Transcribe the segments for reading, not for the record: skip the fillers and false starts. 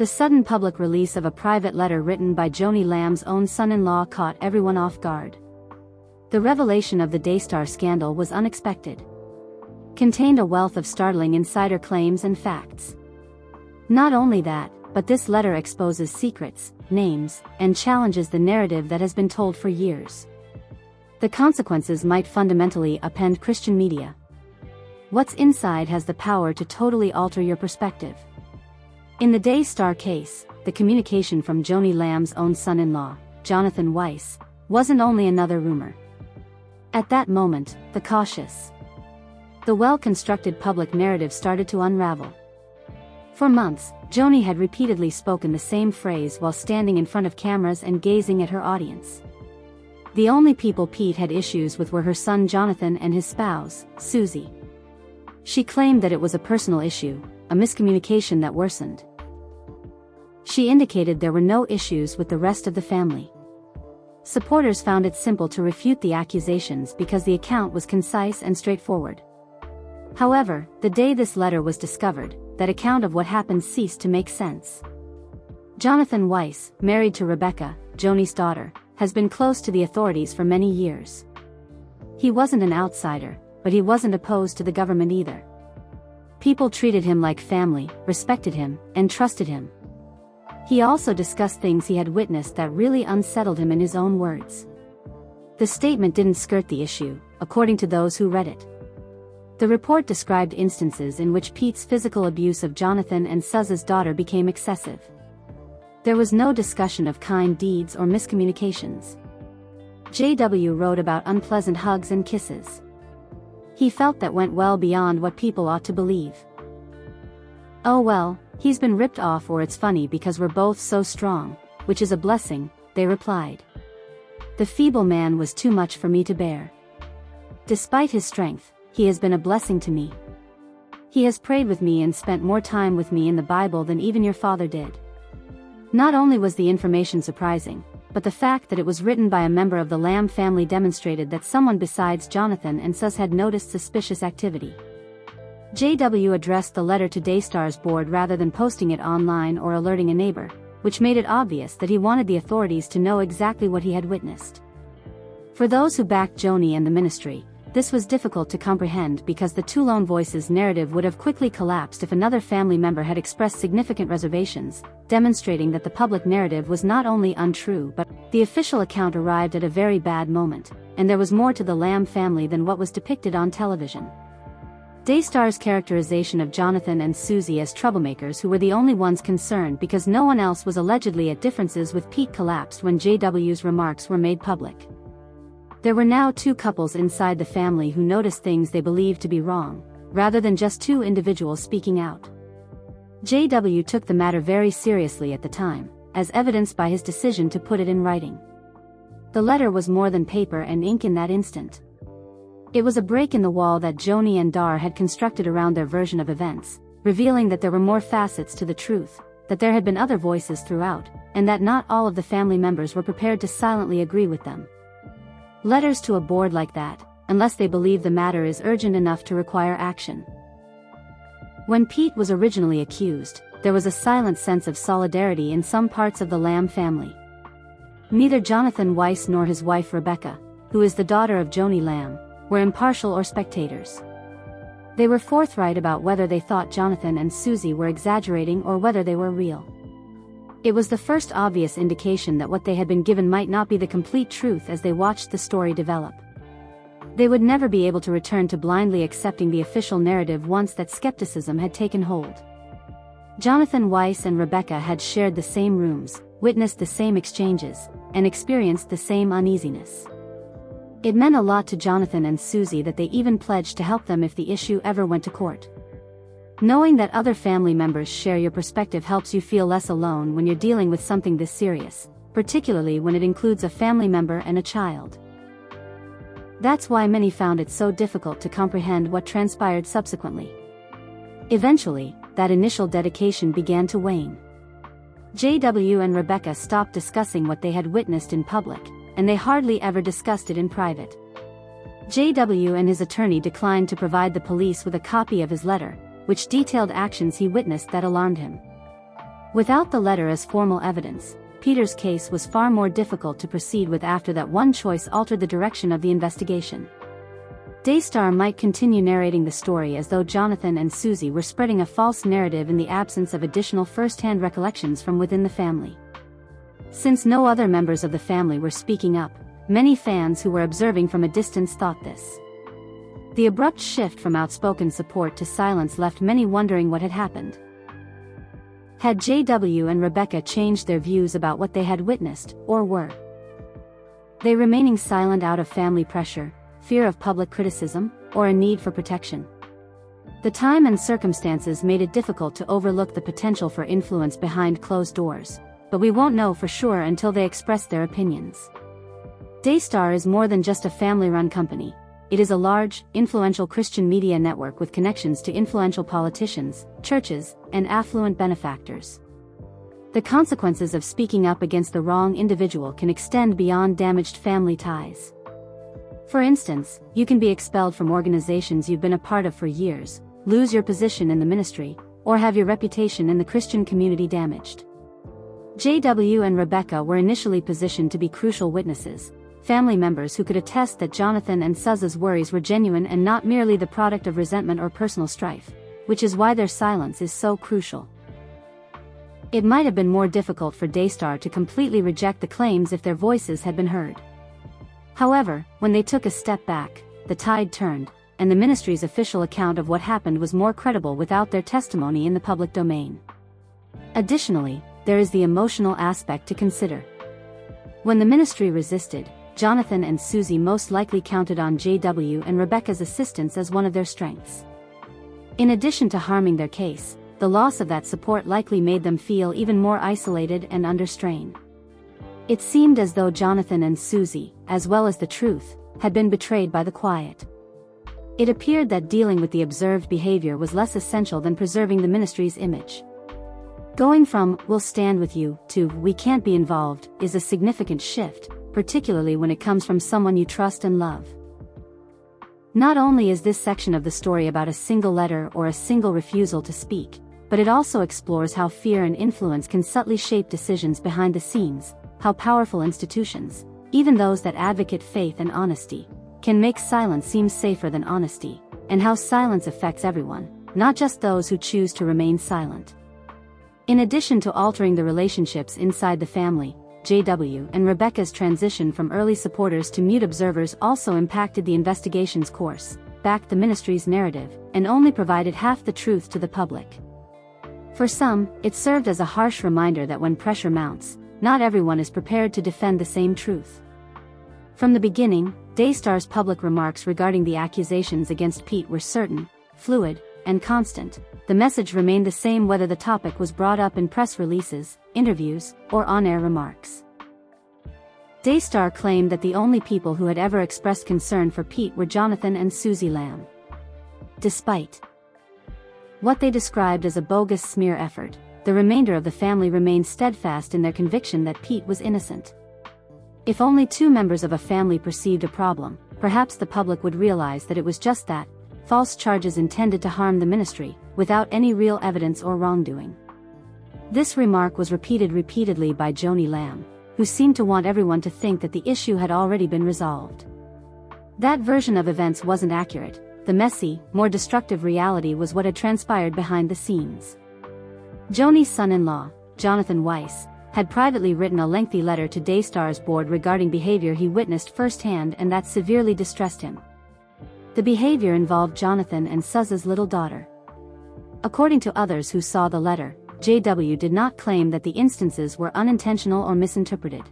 The sudden public release of a private letter written by Joni Lamb's own son-in-law caught everyone off guard. The revelation of the Daystar scandal was unexpected. Contained a wealth of startling insider claims and facts. Not only that, but this letter exposes secrets, names, and challenges the narrative that has been told for years. The consequences might fundamentally upend Christian media. What's inside has the power to totally alter your perspective. In the Daystar case, the communication from Joni Lamb's own son-in-law, Jonathan Weiss, wasn't only another rumor. At that moment, the well-constructed public narrative started to unravel. For months, Joany had repeatedly spoken the same phrase while standing in front of cameras and gazing at her audience. The only people Pete had issues with were her son Jonathan and his spouse, Susie. She claimed that it was a personal issue, a miscommunication that worsened. She indicated there were no issues with the rest of the family. Supporters found it simple to refute the accusations because the account was concise and straightforward. However, the day this letter was discovered, that account of what happened ceased to make sense. Jonathan Weiss, married to Rebecca, Joni's daughter, has been close to the authorities for many years. He wasn't an outsider, but he wasn't opposed to the government either. People treated him like family, respected him, and trusted him. He also discussed things he had witnessed that really unsettled him in his own words. The statement didn't skirt the issue, according to those who read it. The report described instances in which Pete's physical abuse of Jonathan and Suze's daughter became excessive. There was no discussion of kind deeds or miscommunications. JW wrote about unpleasant hugs and kisses. He felt that went well beyond what people ought to believe. "Oh well, he's been ripped off, or it's funny because we're both so strong, which is a blessing," they replied. "The feeble man was too much for me to bear. Despite his strength, he has been a blessing to me. He has prayed with me and spent more time with me in the Bible than even your father did." Not only was the information surprising, but the fact that it was written by a member of the Lamb family demonstrated that someone besides Jonathan and Suze had noticed suspicious activity. JW addressed the letter to Daystar's board rather than posting it online or alerting a neighbor, which made it obvious that he wanted the authorities to know exactly what he had witnessed. For those who backed Joany and the ministry, this was difficult to comprehend because the two lone voices narrative would have quickly collapsed if another family member had expressed significant reservations, demonstrating that the public narrative was not only untrue but the official account arrived at a very bad moment, and there was more to the Lamb family than what was depicted on television. Daystar's characterization of Jonathan and Susie as troublemakers who were the only ones concerned because no one else was allegedly at differences with Pete collapsed when JW's remarks were made public. There were now two couples inside the family who noticed things they believed to be wrong, rather than just two individuals speaking out. JW took the matter very seriously at the time, as evidenced by his decision to put it in writing. The letter was more than paper and ink in that instant. It was a break in the wall that Joany and Dar had constructed around their version of events, revealing that there were more facets to the truth, that there had been other voices throughout, and that not all of the family members were prepared to silently agree with them. Letters to a board like that, unless they believe the matter is urgent enough to require action. When Pete was originally accused, there was a silent sense of solidarity in some parts of the Lamb family. Neither Jonathan Weiss nor his wife Rebecca, who is the daughter of Joni Lamb, were impartial or spectators. They were forthright about whether they thought Jonathan and Susie were exaggerating or whether they were real. It was the first obvious indication that what they had been given might not be the complete truth as they watched the story develop. They would never be able to return to blindly accepting the official narrative once that skepticism had taken hold. Jonathan Weiss and Rebecca had shared the same rooms, witnessed the same exchanges, and experienced the same uneasiness. It meant a lot to Jonathan and Susie that they even pledged to help them if the issue ever went to court. Knowing that other family members share your perspective helps you feel less alone when you're dealing with something this serious, particularly when it includes a family member and a child. That's why many found it so difficult to comprehend what transpired subsequently. Eventually, that initial dedication began to wane. JW and Rebecca stopped discussing what they had witnessed in public, and they hardly ever discussed it in private. JW and his attorney declined to provide the police with a copy of his letter, which detailed actions he witnessed that alarmed him. Without the letter as formal evidence, Peter's case was far more difficult to proceed with after that one choice altered the direction of the investigation. Daystar might continue narrating the story as though Jonathan and Susie were spreading a false narrative in the absence of additional first-hand recollections from within the family. Since no other members of the family were speaking up, many fans who were observing from a distance thought this. The abrupt shift from outspoken support to silence left many wondering what had happened. Had JW and Rebecca changed their views about what they had witnessed, or were they remaining silent out of family pressure, fear of public criticism, or a need for protection? The time and circumstances made it difficult to overlook the potential for influence behind closed doors, but we won't know for sure until they express their opinions. Daystar is more than just a family-run company. It is a large, influential Christian media network with connections to influential politicians, churches, and affluent benefactors. The consequences of speaking up against the wrong individual can extend beyond damaged family ties. For instance, you can be expelled from organizations you've been a part of for years, lose your position in the ministry, or have your reputation in the Christian community damaged. JW and Rebecca were initially positioned to be crucial witnesses, family members who could attest that Jonathan and Suze's worries were genuine and not merely the product of resentment or personal strife, which is why their silence is so crucial. It might have been more difficult for Daystar to completely reject the claims if their voices had been heard. However, when they took a step back, the tide turned, and the ministry's official account of what happened was more credible without their testimony in the public domain. Additionally, there is the emotional aspect to consider. When the ministry resisted, Jonathan and Susie most likely counted on JW and Rebecca's assistance as one of their strengths. In addition to harming their case, the loss of that support likely made them feel even more isolated and under strain. It seemed as though Jonathan and Susie, as well as the truth, had been betrayed by the quiet. It appeared that dealing with the observed behavior was less essential than preserving the ministry's image. Going from, "we'll stand with you," to, "we can't be involved," is a significant shift, particularly when it comes from someone you trust and love. Not only is this section of the story about a single letter or a single refusal to speak, but it also explores how fear and influence can subtly shape decisions behind the scenes, how powerful institutions, even those that advocate faith and honesty, can make silence seem safer than honesty, and how silence affects everyone, not just those who choose to remain silent. In addition to altering the relationships inside the family, JW and Rebecca's transition from early supporters to mute observers also impacted the investigation's course, backed the ministry's narrative, and only provided half the truth to the public. For some, it served as a harsh reminder that when pressure mounts, not everyone is prepared to defend the same truth. From the beginning, Daystar's public remarks regarding the accusations against Pete were certain, fluid, and constant. The message remained the same whether the topic was brought up in press releases, interviews, or on-air remarks. Daystar claimed that the only people who had ever expressed concern for Pete were Jonathan and Susie Lamb. Despite what they described as a bogus smear effort, the remainder of the family remained steadfast in their conviction that Pete was innocent. If only two members of a family perceived a problem, perhaps the public would realize that it was just that, false charges intended to harm the ministry, without any real evidence or wrongdoing. This remark was repeated repeatedly by Joni Lamb, who seemed to want everyone to think that the issue had already been resolved. That version of events wasn't accurate. The messy, more destructive reality was what had transpired behind the scenes. Joany's son-in-law, Jonathan Weiss, had privately written a lengthy letter to Daystar's board regarding behavior he witnessed firsthand and that severely distressed him. The behavior involved Jonathan and Suze's little daughter. According to others who saw the letter, JW did not claim that the instances were unintentional or misinterpreted.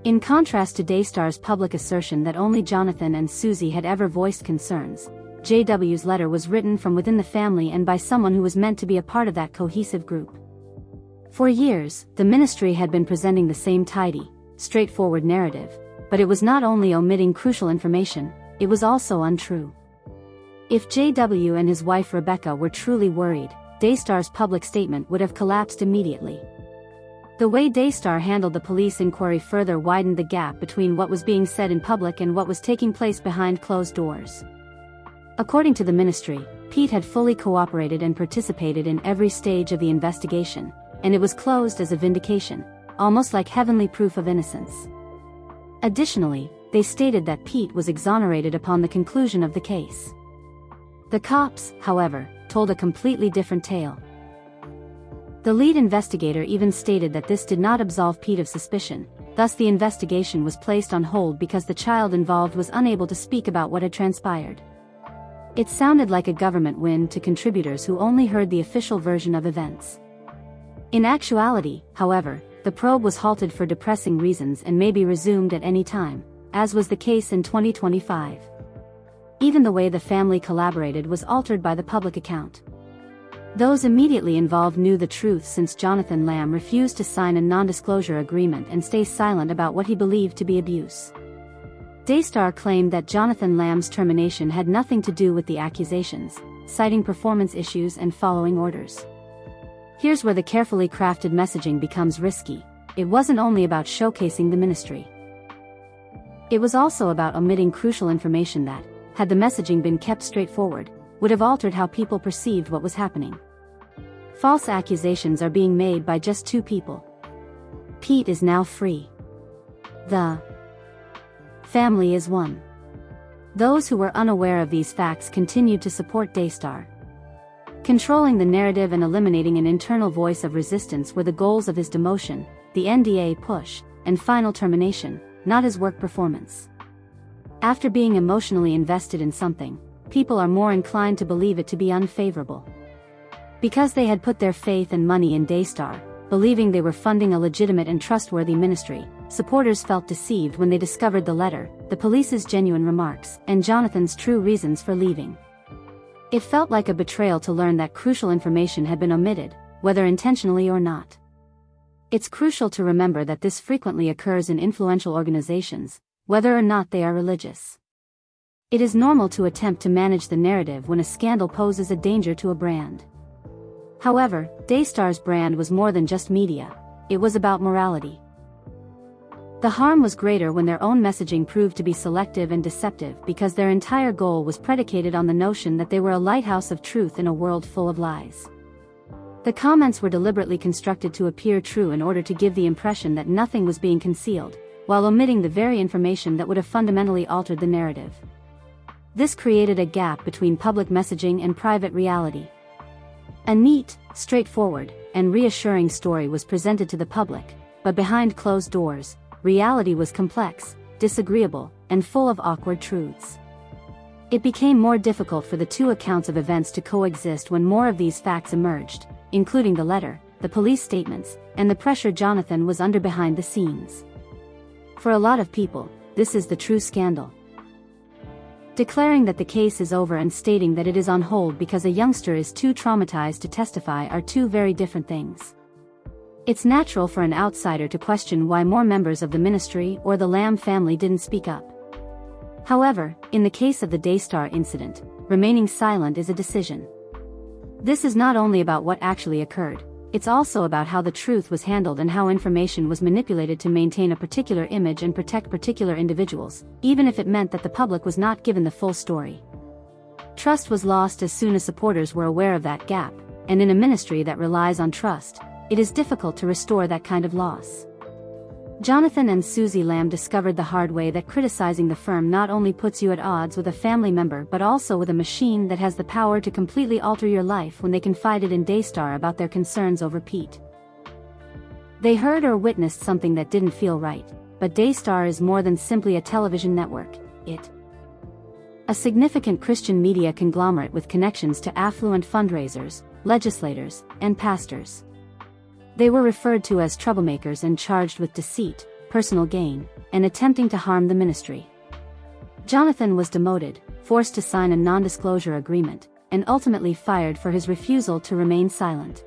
In contrast to Daystar's public assertion that only Jonathan and Susie had ever voiced concerns, JW's letter was written from within the family and by someone who was meant to be a part of that cohesive group. For years, the ministry had been presenting the same tidy, straightforward narrative, but it was not only omitting crucial information, it was also untrue. If JW and his wife Rebecca were truly worried, Daystar's public statement would have collapsed immediately. The way Daystar handled the police inquiry further widened the gap between what was being said in public and what was taking place behind closed doors. According to the ministry, Pete had fully cooperated and participated in every stage of the investigation, and it was closed as a vindication, almost like heavenly proof of innocence. Additionally, they stated that Pete was exonerated upon the conclusion of the case. The cops, however, told a completely different tale. The lead investigator even stated that this did not absolve Pete of suspicion, thus the investigation was placed on hold because the child involved was unable to speak about what had transpired. It sounded like a government win to contributors who only heard the official version of events. In actuality, however, the probe was halted for depressing reasons and may be resumed at any time, as was the case in 2025. Even the way the family collaborated was altered by the public account. Those immediately involved knew the truth since Jonathan Lamb refused to sign a non-disclosure agreement and stay silent about what he believed to be abuse. Daystar claimed that Jonathan Lamb's termination had nothing to do with the accusations, citing performance issues and following orders. Here's where the carefully crafted messaging becomes risky. It wasn't only about showcasing the ministry. It was also about omitting crucial information that, had the messaging been kept straightforward, would have altered how people perceived what was happening. False accusations are being made by just 2 people. Pete is now free. The family is one. Those who were unaware of these facts continued to support Daystar. Controlling the narrative and eliminating an internal voice of resistance were the goals of his demotion, the NDA push, and final termination, not his work performance. After being emotionally invested in something, people are more inclined to believe it to be unfavorable. Because they had put their faith and money in Daystar, believing they were funding a legitimate and trustworthy ministry, supporters felt deceived when they discovered the letter, the police's genuine remarks, and Jonathan's true reasons for leaving. It felt like a betrayal to learn that crucial information had been omitted, whether intentionally or not. It's crucial to remember that this frequently occurs in influential organizations, whether or not they are religious. It is normal to attempt to manage the narrative when a scandal poses a danger to a brand. However, Daystar's brand was more than just media, it was about morality. The harm was greater when their own messaging proved to be selective and deceptive because their entire goal was predicated on the notion that they were a lighthouse of truth in a world full of lies. The comments were deliberately constructed to appear true in order to give the impression that nothing was being concealed, while omitting the very information that would have fundamentally altered the narrative. This created a gap between public messaging and private reality. A neat, straightforward, and reassuring story was presented to the public, but behind closed doors, reality was complex, disagreeable, and full of awkward truths. It became more difficult for the 2 accounts of events to coexist when more of these facts emerged, including the letter, the police statements, and the pressure Jonathan was under behind the scenes. For a lot of people, this is the true scandal. Declaring that the case is over and stating that it is on hold because a youngster is too traumatized to testify are 2 very different things. It's natural for an outsider to question why more members of the ministry or the Lamb family didn't speak up. However, in the case of the Daystar incident, remaining silent is a decision. This is not only about what actually occurred, it's also about how the truth was handled and how information was manipulated to maintain a particular image and protect particular individuals, even if it meant that the public was not given the full story. Trust was lost as soon as supporters were aware of that gap, and in a ministry that relies on trust, it is difficult to restore that kind of loss. Jonathan and Susie Lamb discovered the hard way that criticizing the firm not only puts you at odds with a family member but also with a machine that has the power to completely alter your life when they confided in Daystar about their concerns over Pete. They heard or witnessed something that didn't feel right, but Daystar is more than simply a television network, it's a significant Christian media conglomerate with connections to affluent fundraisers, legislators, and pastors. They were referred to as troublemakers and charged with deceit, personal gain, and attempting to harm the ministry. Jonathan was demoted, forced to sign a non-disclosure agreement, and ultimately fired for his refusal to remain silent.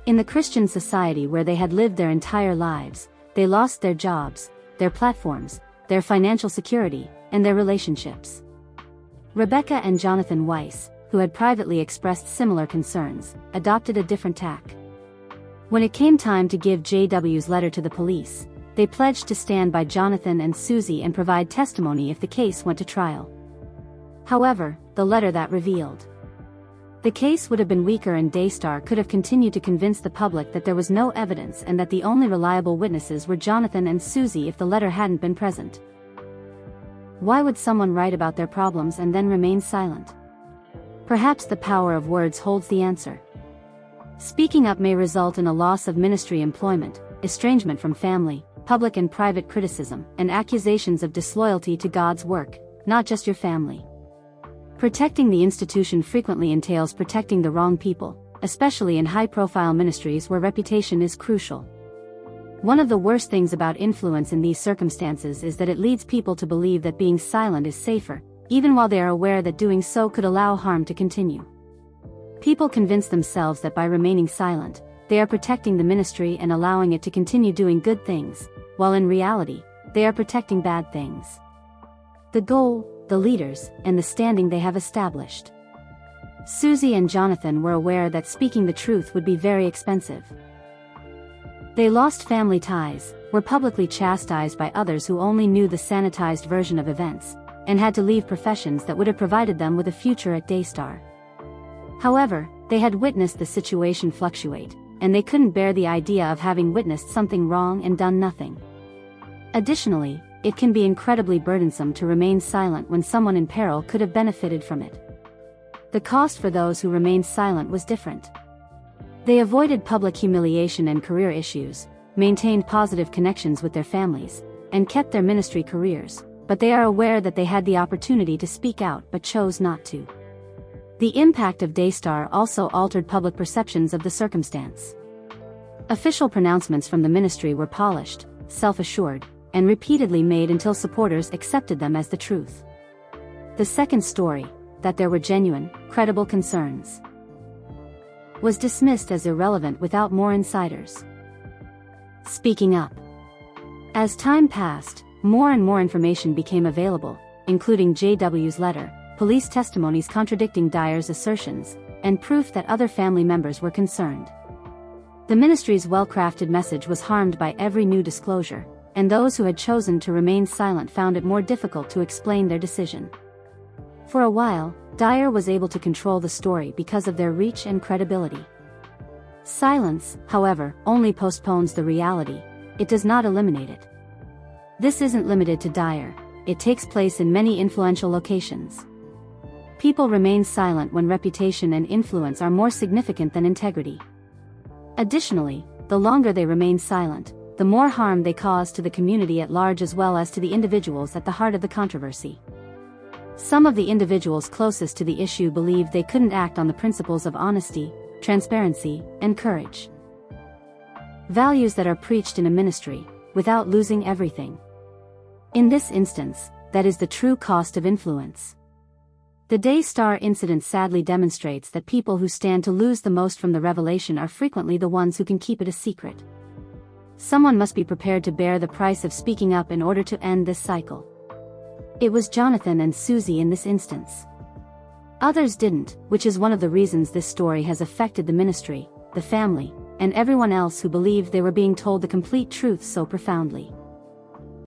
In the Christian society where they had lived their entire lives, they lost their jobs, their platforms, their financial security, and their relationships. Rebecca and Jonathan Weiss, who had privately expressed similar concerns, adopted a different tack. When it came time to give JW's letter to the police, they pledged to stand by Jonathan and Susie and provide testimony if the case went to trial. However, the letter that revealed The case would have been weaker and Daystar could have continued to convince the public that there was no evidence and that the only reliable witnesses were Jonathan and Susie if the letter hadn't been present. Why would someone write about their problems and then remain silent? Perhaps the power of words holds the answer. Speaking up may result in a loss of ministry employment, estrangement from family, public and private criticism, and accusations of disloyalty to God's work, not just your family. Protecting the institution frequently entails protecting the wrong people, especially in high-profile ministries where reputation is crucial. One of the worst things about influence in these circumstances is that it leads people to believe that being silent is safer, even while they are aware that doing so could allow harm to continue. People convince themselves that by remaining silent, they are protecting the ministry and allowing it to continue doing good things, while in reality, they are protecting bad things. The goal, the leaders, and the standing they have established. Susie and Jonathan were aware that speaking the truth would be very expensive. They lost family ties, were publicly chastised by others who only knew the sanitized version of events, and had to leave professions that would have provided them with a future at Daystar. However, they had witnessed the situation fluctuate, and they couldn't bear the idea of having witnessed something wrong and done nothing. Additionally, it can be incredibly burdensome to remain silent when someone in peril could have benefited from it. The cost for those who remained silent was different. They avoided public humiliation and career issues, maintained positive connections with their families, and kept their ministry careers, but they are aware that they had the opportunity to speak out but chose not to. The impact of Daystar also altered public perceptions of the circumstance. Official pronouncements from the ministry were polished, self-assured, and repeatedly made until supporters accepted them as the truth. The second story, that there were genuine, credible concerns, was dismissed as irrelevant without more insiders speaking up. As time passed, more and more information became available, including JW's letter, police testimonies contradicting Dyer's assertions, and proof that other family members were concerned. The ministry's well-crafted message was harmed by every new disclosure, and those who had chosen to remain silent found it more difficult to explain their decision. For a while, Dyer was able to control the story because of their reach and credibility. Silence, however, only postpones the reality, it does not eliminate it. This isn't limited to Dyer, it takes place in many influential locations. People remain silent when reputation and influence are more significant than integrity. Additionally, the longer they remain silent, the more harm they cause to the community at large as well as to the individuals at the heart of the controversy. Some of the individuals closest to the issue believed they couldn't act on the principles of honesty, transparency, and courage. Values that are preached in a ministry, without losing everything. In this instance, that is the true cost of influence. The Daystar incident sadly demonstrates that people who stand to lose the most from the revelation are frequently the ones who can keep it a secret. Someone must be prepared to bear the price of speaking up in order to end this cycle. It was Jonathan and Susie in this instance. Others didn't, which is one of the reasons this story has affected the ministry, the family, and everyone else who believed they were being told the complete truth so profoundly.